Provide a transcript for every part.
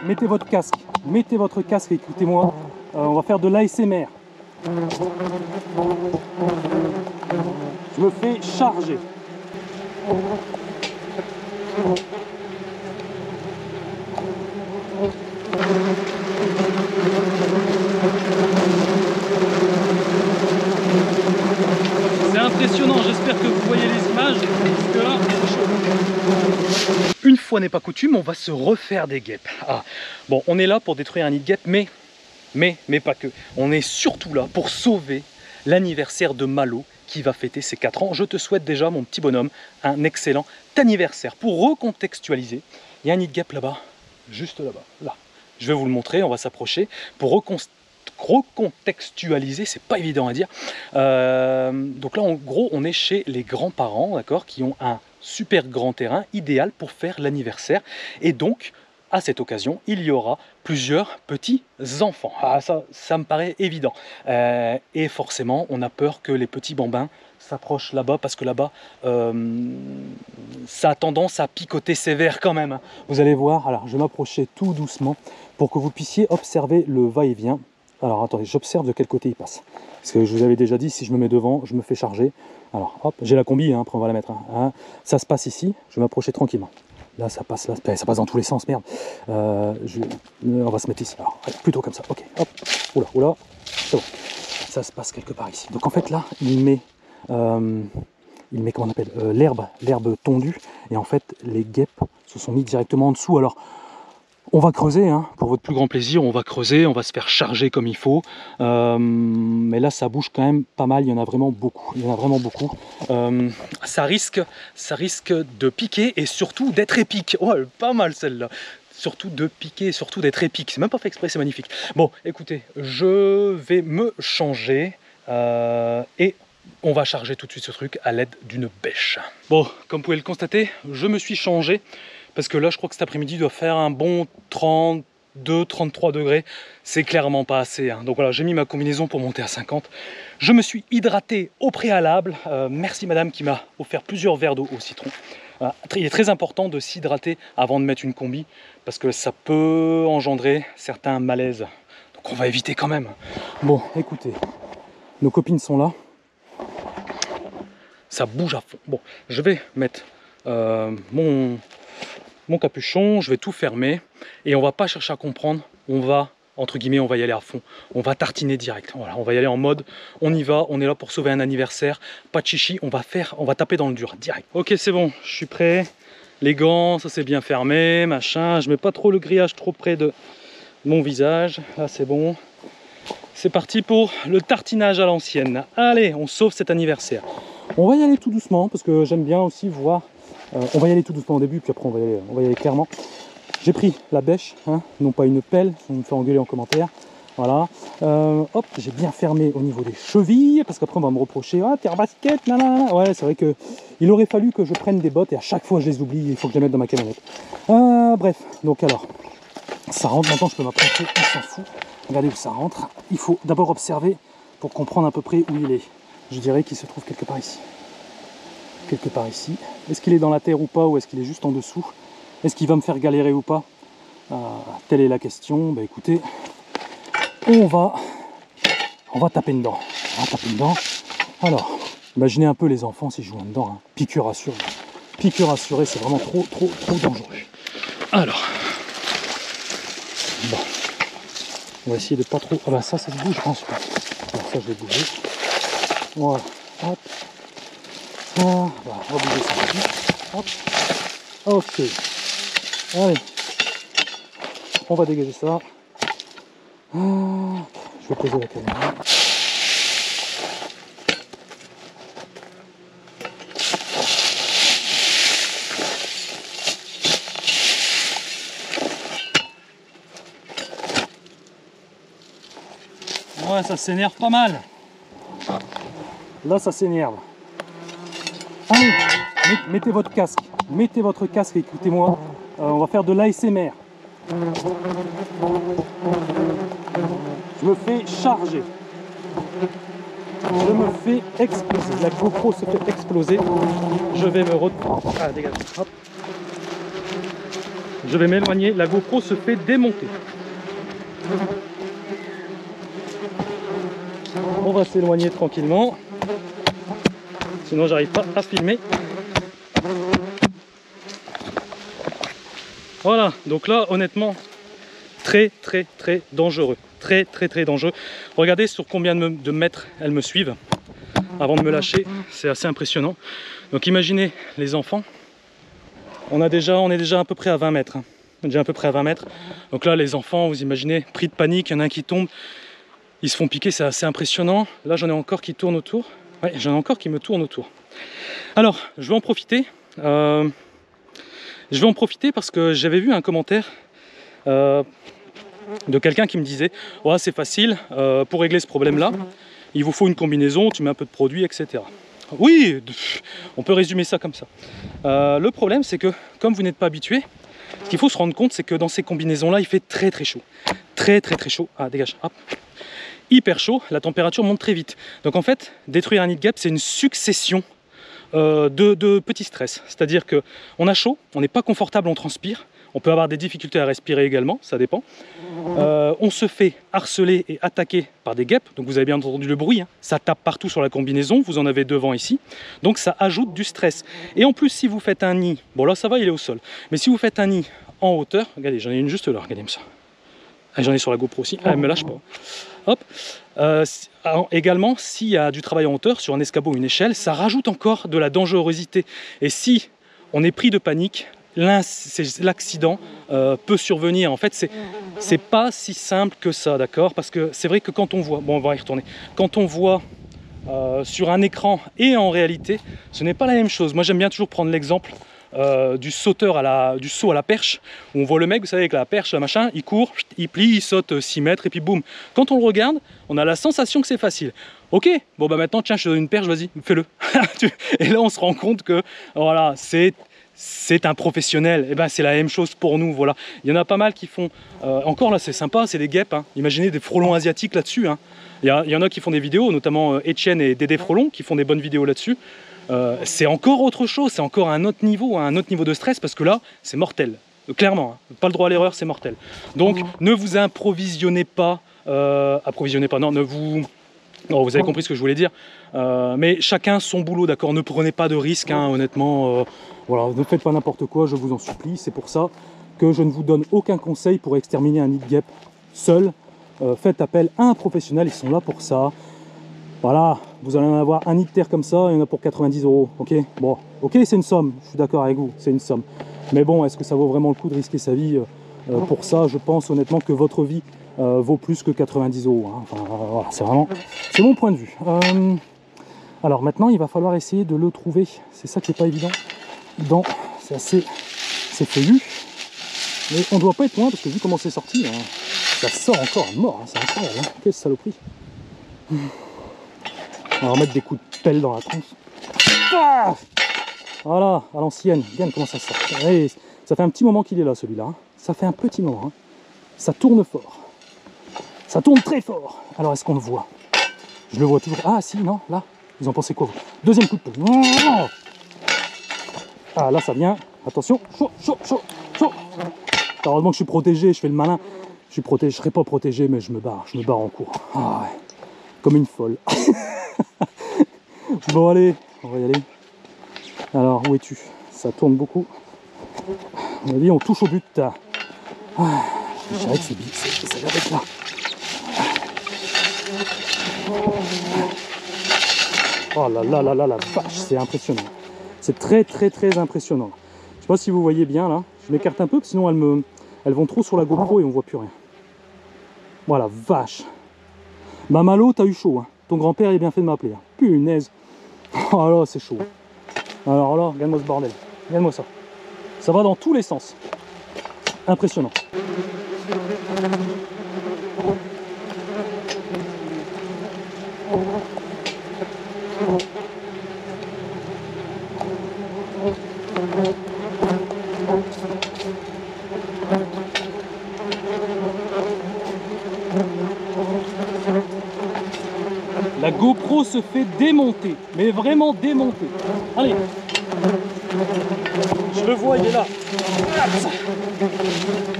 mettez votre casque et écoutez-moi. On va faire de l'ASMR. Je me fais charger. C'est impressionnant, j'espère que vous voyez les images, parce que là, c'est chaud. Une fois n'est pas coutume, on va se refaire des guêpes. Ah, bon, on est là pour détruire un nid de guêpe, mais pas que. On est surtout là pour sauver l'anniversaire de Malo qui va fêter ses 4 ans. Je te souhaite déjà, mon petit bonhomme, un excellent anniversaire. Pour recontextualiser, il y a un nid de guêpe là-bas, juste là-bas, là. Je vais vous le montrer, on va s'approcher pour recontextualiser, c'est pas évident à dire. Donc là, en gros, on est chez les grands-parents, d'accord, qui ont un super grand terrain idéal pour faire l'anniversaire. Et donc, à cette occasion, il y aura plusieurs petits enfants. Ah, ça me paraît évident. Et forcément, on a peur que les petits bambins s'approchent là-bas, parce que là-bas, ça a tendance à picoter sévère quand même. Vous allez voir, alors je vais m'approcher tout doucement pour que vous puissiez observer le va-et-vient. Alors attendez, j'observe de quel côté il passe. Parce que je vous avais déjà dit, si je me mets devant, je me fais charger. Alors hop, j'ai la combi, hein, après on va la mettre. Hein. Ça se passe ici, je vais m'approcher tranquillement. Là, ça passe dans tous les sens, merde. On va se mettre ici. Alors, allez, plutôt comme ça. Ok, hop. Oula, oula. C'est bon. Ça se passe quelque part ici. Donc en fait là, il met comment on appelle, l'herbe tondue. Et en fait, les guêpes se sont mis directement en dessous. Alors, on va creuser, hein, pour votre plus grand plaisir. On va creuser, on va se faire charger comme il faut. Mais là, ça bouge quand même pas mal. Il y en a vraiment beaucoup. Ça risque de piquer et surtout d'être épique. Oh, pas mal celle-là. Surtout de piquer, surtout d'être épique. C'est même pas fait exprès, c'est magnifique. Bon, écoutez, je vais me changer et on va charger tout de suite ce truc à l'aide d'une bêche. Bon, comme vous pouvez le constater, je me suis changé parce que là, je crois que cet après-midi doit faire un bon 32-33 degrés. C'est clairement pas assez. Hein. Donc voilà, j'ai mis ma combinaison pour monter à 50. Je me suis hydraté au préalable. Merci madame qui m'a offert plusieurs verres d'eau au citron. Il est très important de s'hydrater avant de mettre une combi parce que ça peut engendrer certains malaises. Donc on va éviter quand même. Bon, écoutez, nos copines sont là. Ça bouge à fond. Bon, je vais mettre mon capuchon, je vais tout fermer et on va pas chercher à comprendre. On va, entre guillemets, on va y aller à fond. On va tartiner direct. Voilà, on va y aller en mode, on y va, on est là pour sauver un anniversaire. Pas de chichi, on va taper dans le dur, direct. Ok, c'est bon, je suis prêt. Les gants, ça c'est bien fermé, machin. Je mets pas trop le grillage trop près de mon visage. Là, c'est bon. C'est parti pour le tartinage à l'ancienne. Allez, on sauve cet anniversaire. On va y aller tout doucement parce que j'aime bien aussi voir. On va y aller tout doucement au début, puis après on va y aller clairement. J'ai pris la bêche, hein, non pas une pelle, on me fait engueuler en commentaire. Voilà. Hop, j'ai bien fermé au niveau des chevilles, parce qu'après on va me reprocher, ah t'es en basket, nanana. Ouais, c'est vrai que il aurait fallu que je prenne des bottes et à chaque fois je les oublie, il faut que je les mette dans ma camionnette. Bref, donc alors, ça rentre, maintenant je peux m'approcher, on s'en fout. Regardez où ça rentre. Il faut d'abord observer pour comprendre à peu près où il est. Je dirais qu'il se trouve quelque part ici. Quelque part ici. Est-ce qu'il est dans la terre ou pas, ou est-ce qu'il est juste en dessous? Est-ce qu'il va me faire galérer ou pas? Telle est la question. Bah écoutez, on va taper dedans. On va taper dedans. Alors, imaginez un peu les enfants s'ils jouent dedans. Hein. Piqûre assurée. Piqûre assurée, c'est vraiment trop dangereux. Alors, bon. On va essayer de pas trop... Ah bah ça se bouge, je pense pas. Alors ça, je vais bouger. Voilà. Hop. Ah, on va bouger ça aussi. Hop. Ok. Allez. On va dégager ça. Je vais poser la caméra. Ouais, ça s'énerve pas mal. Là, ça s'énerve. Allez, mettez votre casque. Mettez votre casque et écoutez-moi. On va faire de l'ASMR. Je me fais charger. Je me fais exploser. La GoPro se fait exploser. Je vais me reprendre. Ah, dégage. Hop. je vais m'éloigner, la GoPro se fait démonter. On va s'éloigner tranquillement, sinon j'arrive pas à filmer. Voilà, donc là honnêtement, très dangereux. Très dangereux. Regardez sur combien de mètres elles me suivent avant de me lâcher, c'est assez impressionnant. Donc imaginez les enfants, on est déjà à peu près à 20 mètres. On est déjà à peu près à 20 mètres. Donc là les enfants, vous imaginez, pris de panique, il y en a un qui tombe, ils se font piquer, c'est assez impressionnant. Là j'en ai encore qui tournent autour. Ouais, j'en ai encore qui me tournent autour. Alors, je vais en profiter. Parce que j'avais vu un commentaire de quelqu'un qui me disait ouais, c'est facile, pour régler ce problème là il vous faut une combinaison, tu mets un peu de produit, etc. Oui, on peut résumer ça comme ça. Le problème c'est que comme vous n'êtes pas habitué, ce qu'il faut se rendre compte c'est que dans ces combinaisons là il fait très chaud, très chaud. Ah dégage, hop. Hyper chaud, la température monte très vite, donc en fait détruire un nid gap c'est une succession de petits stress, c'est-à-dire que on a chaud, on n'est pas confortable, on transpire, on peut avoir des difficultés à respirer également, ça dépend. On se fait harceler et attaquer par des guêpes, donc vous avez bien entendu le bruit, hein. Ça tape partout sur la combinaison, vous en avez devant ici, donc ça ajoute du stress. Et en plus si vous faites un nid, bon là ça va il est au sol, mais si vous faites un nid en hauteur, regardez j'en ai une juste là, regardez-moi ça. Ah, j'en ai sur la GoPro aussi, elle me lâche pas. Hop. Également, s'il y a du travail en hauteur, sur un escabeau ou une échelle, ça rajoute encore de la dangerosité. Et si on est pris de panique, l'accident peut survenir. En fait, c'est pas si simple que ça, d'accord? Parce que c'est vrai que quand on voit, bon on va y retourner, quand on voit sur un écran et en réalité, ce n'est pas la même chose. Moi j'aime bien toujours prendre l'exemple du sauteur du saut à la perche, où on voit le mec, vous savez, avec la perche, la machin, il court, il plie, il saute 6 mètres et puis boum. Quand on le regarde, on a la sensation que c'est facile. Ok, bon bah maintenant tiens, je te donne une perche, vas-y, fais-le. Et là on se rend compte que voilà, c'est un professionnel. Et ben c'est la même chose pour nous, voilà. Il y en a pas mal qui font, encore là c'est sympa, c'est des guêpes, hein. Imaginez des frelons asiatiques là-dessus, hein. Il y en a qui font des vidéos, notamment Etienne et Dédé Frelon qui font des bonnes vidéos là-dessus. C'est encore autre chose, c'est encore un autre niveau de stress, parce que là c'est mortel, clairement, hein. Pas le droit à l'erreur, c'est mortel. Donc ne vous approvisionnez pas, non, vous avez compris ce que je voulais dire, mais chacun son boulot, d'accord, ne prenez pas de risques, hein, honnêtement, voilà, ne faites pas n'importe quoi, je vous en supplie. C'est pour ça que je ne vous donne aucun conseil pour exterminer un nid de guêpe seul. Faites appel à un professionnel, ils sont là pour ça. Voilà, vous allez en avoir un nid de terre comme ça, il y en a pour 90 €, ok? Bon, ok, c'est une somme, je suis d'accord avec vous, c'est une somme. Mais bon, est-ce que ça vaut vraiment le coup de risquer sa vie pour ça? Je pense honnêtement que votre vie vaut plus que 90 €, hein. Enfin, voilà, c'est mon point de vue. Alors maintenant, il va falloir essayer de le trouver. C'est ça qui n'est pas évident. C'est feuillu. Mais on ne doit pas être loin, parce que vu comment c'est sorti, hein, ça sort encore à mort, hein, c'est incroyable, hein. Quelle saloperie. On va remettre des coups de pelle dans la tronche. Ah, voilà, à l'ancienne. Regarde comment ça sort. Et ça fait un petit moment qu'il est là, celui-là, hein. Ça fait un petit moment, hein. Ça tourne fort. Ça tourne très fort. Alors, est-ce qu'on le voit? Je le vois toujours. Ah, si, non, là. Vous en pensez quoi, vous? Deuxième coup de pelle. Ah, là, ça vient. Attention. Chaud. Heureusement que je suis protégé, je fais le malin. Je serai pas protégé, mais je me barre en cours. Ah ouais. Comme une folle. Bon allez, on va y aller. Alors où es-tu? Ça tourne beaucoup. On a dit on touche au but. Ah, je dirais que ça va être là. Oh là, la vache, c'est impressionnant. C'est très impressionnant. Je sais pas si vous voyez bien là. Je m'écarte un peu, parce que sinon elles vont trop sur la GoPro et on voit plus rien. Voilà, vache. Bah Malo, t'as eu chaud, hein. Ton grand-père il a bien fait de m'appeler, hein. Punaise. Oh là, c'est chaud. Alors là, regarde-moi ce bordel. Regarde-moi ça. Ça va dans tous les sens. Impressionnant. La GoPro se fait démonter, mais vraiment démonter. Allez, je Je le vois, il est là.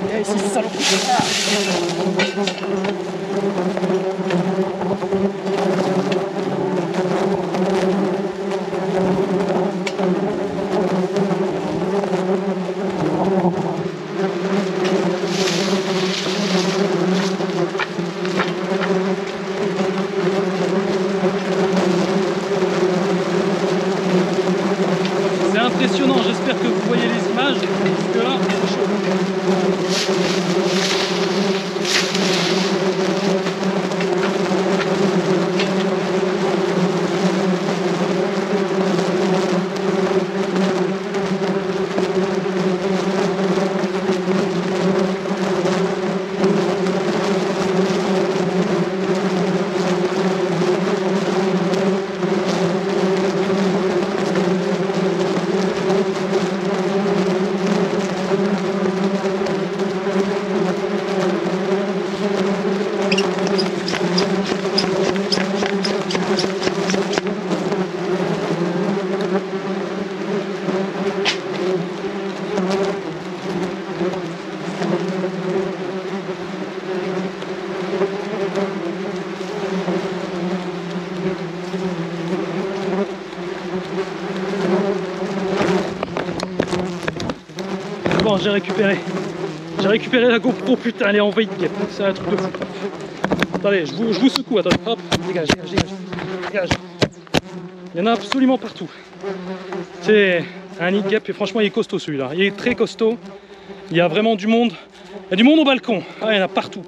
Viens ici, salaud. C'est impressionnant, j'espère que vous voyez les images, parce que là, c'est chaud. Bon, j'ai récupéré la GoPro, putain, elle est envahie de guêpes, c'est un truc de fou. Attendez, je vous secoue, attendez, hop, dégage. Il y en a absolument partout. C'est un nid de guêpes et franchement il est costaud celui-là, il est très costaud. Il y a vraiment du monde, il y a du monde au balcon, ah, il y en a partout.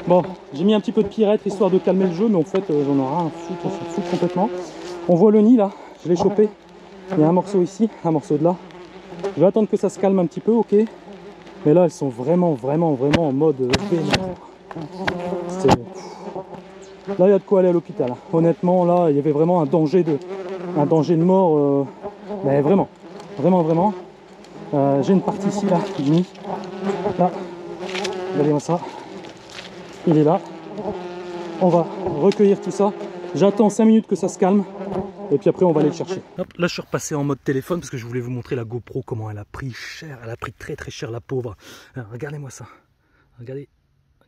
Bon, j'ai mis un petit peu de Pirette histoire de calmer le jeu, mais en fait j'en ai rien à foutre, on s'en fout complètement. On voit le nid là, je l'ai chopé, il y a un morceau ici, un morceau de là. Je vais attendre que ça se calme un petit peu, ok. Mais là, elles sont vraiment en mode vénère. Là, il y a de quoi aller à l'hôpital. Honnêtement, là, il y avait vraiment un danger de mort. Mais vraiment. J'ai une partie ici, là, du nid. Là, regardez-moi ça. Il est là. On va recueillir tout ça. J'attends 5 minutes que ça se calme. Et puis après on va aller le chercher. Hop, là je suis repassé en mode téléphone parce que je voulais vous montrer la GoPro, comment elle a pris cher. Elle a pris très cher la pauvre. Regardez-moi ça. Regardez.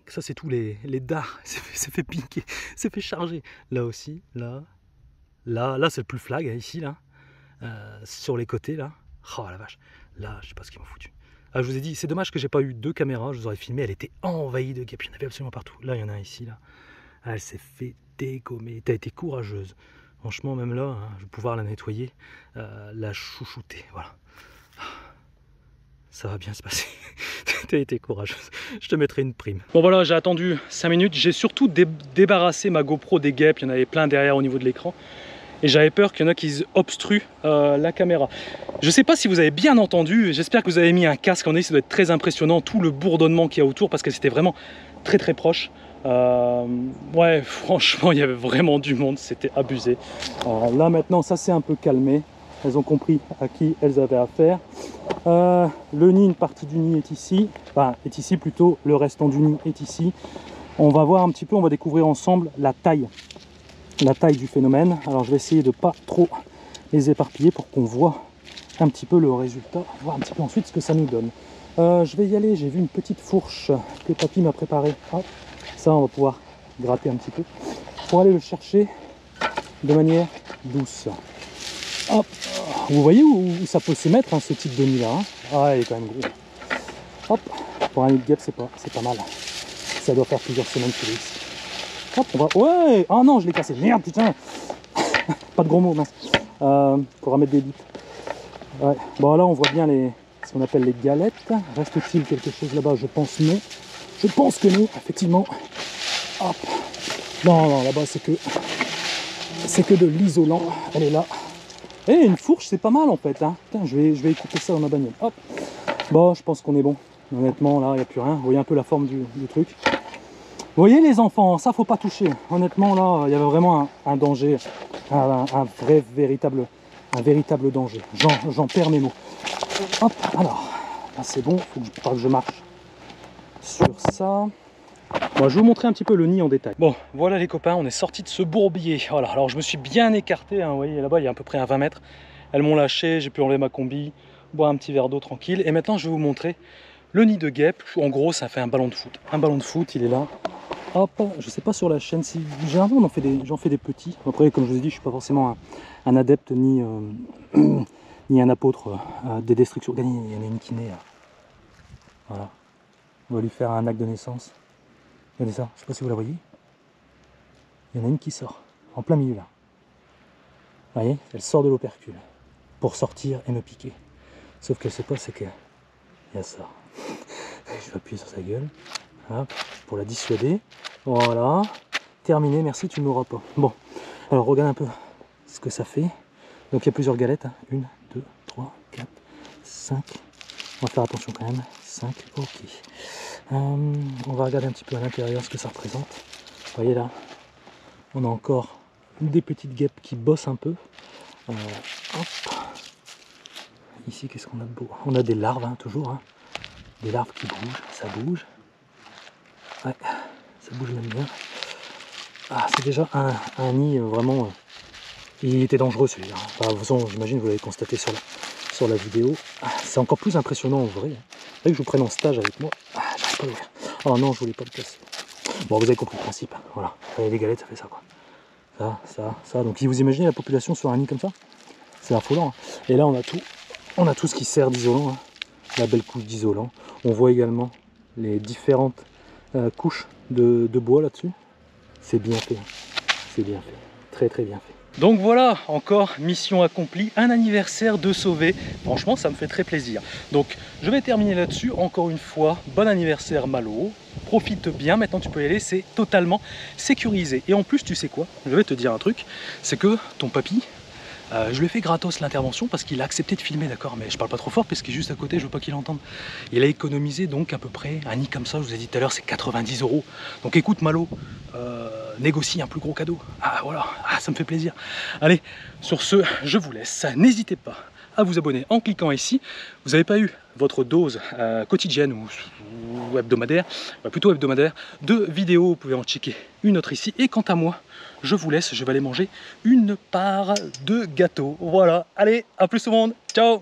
Ça c'est tous les dards. C'est fait piquer. C'est fait charger. Là aussi. Là c'est le plus flag. Ici là. Sur les côtés là. Oh la vache. Là je sais pas ce qu'ils m'ont foutu. Ah, je vous ai dit, c'est dommage que j'ai pas eu 2 caméras. Je vous aurais filmé. Elle était envahie de guêpes. Il y en avait absolument partout. Là il y en a un ici là. Ah, elle s'est fait dégommer. T'as été courageuse. Franchement, même là, hein, je vais pouvoir la nettoyer, la chouchouter, voilà. Ça va bien se passer. Tu as été courageuse. Je te mettrai une prime. Bon voilà, j'ai attendu 5 minutes. J'ai surtout débarrassé ma GoPro des guêpes. Il y en avait plein derrière au niveau de l'écran. Et j'avais peur qu'il y en a qui obstruent la caméra. Je ne sais pas si vous avez bien entendu. J'espère que vous avez mis un casque. En ça doit être très impressionnant. Tout le bourdonnement qu'il y a autour parce que c'était vraiment très proche. Ouais, franchement, il y avait vraiment du monde, c'était abusé. Là maintenant, ça s'est un peu calmé. Elles ont compris à qui elles avaient affaire. Le nid, une partie du nid est ici. Enfin, est ici plutôt, le restant du nid est ici. On va voir un petit peu, on va découvrir ensemble la taille du phénomène. Alors je vais essayer de pas trop les éparpiller pour qu'on voit un petit peu le résultat, voir un petit peu ensuite ce que ça nous donne. Je vais y aller, j'ai vu une petite fourche que papy m'a préparée. Hop. Ça, on va pouvoir gratter un petit peu pour aller le chercher de manière douce. Hop. Vous voyez où ça peut se mettre, hein, ce type de nid là, hein. Ah, il est quand même gros. Hop. Pour un nid de guêpe, c'est pas mal. Ça doit faire plusieurs semaines qu'il est ici. Hop, on va. Ouais. Ah non, je l'ai cassé. Merde, putain. Pas de gros mots, mince. Faudra mettre des bips. Ouais. Bon, là, on voit bien ce qu'on appelle les galettes. Reste-t-il quelque chose là-bas? Je pense non. Je pense que non, effectivement. Hop. Non, là-bas c'est que de l'isolant. Elle est là. Et une fourche, c'est pas mal en fait. Hein. Putain, je vais écouter ça dans ma bagnole. Hop. Bon, je pense qu'on est bon. Honnêtement, là, il n'y a plus rien. Vous voyez un peu la forme du truc. Vous voyez les enfants, ça faut pas toucher. Honnêtement, là, il y avait vraiment un danger. Un véritable danger. J'en perds mes mots. Hop, alors. Là, c'est bon, il faut que je marche sur ça. Bon, je vais vous montrer un petit peu le nid en détail. Bon, voilà les copains, on est sorti de ce bourbier. Voilà, alors je me suis bien écarté, hein, vous voyez, là-bas il y a à peu près un 20 mètres. Elles m'ont lâché, j'ai pu enlever ma combi. boire un petit verre d'eau tranquille. Et maintenant, je vais vous montrer le nid de guêpe. En gros, ça fait un ballon de foot. Un ballon de foot, il est là. Hop, je sais pas sur la chaîne si généralement j'en fais des petits. Après, comme je vous ai dit, je suis pas forcément un adepte ni ni un apôtre des destructions. Regardez, il y en a une qui naît là. Voilà. On va lui faire un acte de naissance. Regardez ça, je sais pas si vous la voyez. Il y en a une qui sort en plein milieu là. Vous voyez, elle sort de l'opercule pour sortir et me piquer. Sauf qu'elle sait pas, c'est qu'il y a ça. Je vais appuyer sur sa gueule. Hop, pour la dissuader. Voilà. Terminé, merci, tu ne m'auras pas. Bon, alors regarde un peu ce que ça fait. Donc il y a plusieurs galettes. 1, 2, 3, 4, 5. On va faire attention quand même. 5, ok. On va regarder un petit peu à l'intérieur ce que ça représente. Vous voyez là, on a encore des petites guêpes qui bossent un peu. Hop. Ici, qu'est-ce qu'on a de beau? On a des larves, hein, toujours. Hein. Des larves qui bougent, ça bouge. Ouais, ça bouge même bien. Ah, c'est déjà un nid vraiment... il était dangereux celui-là. Enfin, de toute façon, j'imagine que vous l'avez constaté sur la vidéo. Ah, c'est encore plus impressionnant en vrai. Il que je vous prenne en stage avec moi. Ah, j'arrive pas à l'ouvrir. Oh non, je voulais pas le casser. Bon, vous avez compris le principe. Voilà. Les galettes, ça fait ça, quoi. Ça. Donc, si vous imaginez la population sur un nid comme ça, c'est affolant. Hein. Et là, on a tout ce qui sert d'isolant. Hein. La belle couche d'isolant. On voit également les différentes couches de bois là-dessus. C'est bien fait. C'est bien fait. Très, très bien fait. Donc voilà, encore mission accomplie, un anniversaire de sauver. Franchement, ça me fait très plaisir. Donc, je vais terminer là-dessus. Encore une fois, bon anniversaire Malo. Profite bien, maintenant tu peux y aller, c'est totalement sécurisé. Et en plus, tu sais quoi? Je vais te dire un truc, c'est que ton papy, je lui ai fait gratos l'intervention parce qu'il a accepté de filmer, d'accord, mais je parle pas trop fort parce qu'il est juste à côté, je veux pas qu'il entende. Il a économisé donc à peu près, un nid comme ça, je vous ai dit tout à l'heure, c'est 90 €. Donc écoute Malo, négocie un plus gros cadeau. Ah voilà, ça me fait plaisir. Allez, sur ce, je vous laisse. N'hésitez pas à vous abonner en cliquant ici. Vous n'avez pas eu votre dose quotidienne ou hebdomadaire, plutôt hebdomadaire, de vidéos, vous pouvez en checker une autre ici. Et quant à moi, je vous laisse, je vais aller manger une part de gâteau. Voilà, allez, à plus tout le monde, ciao!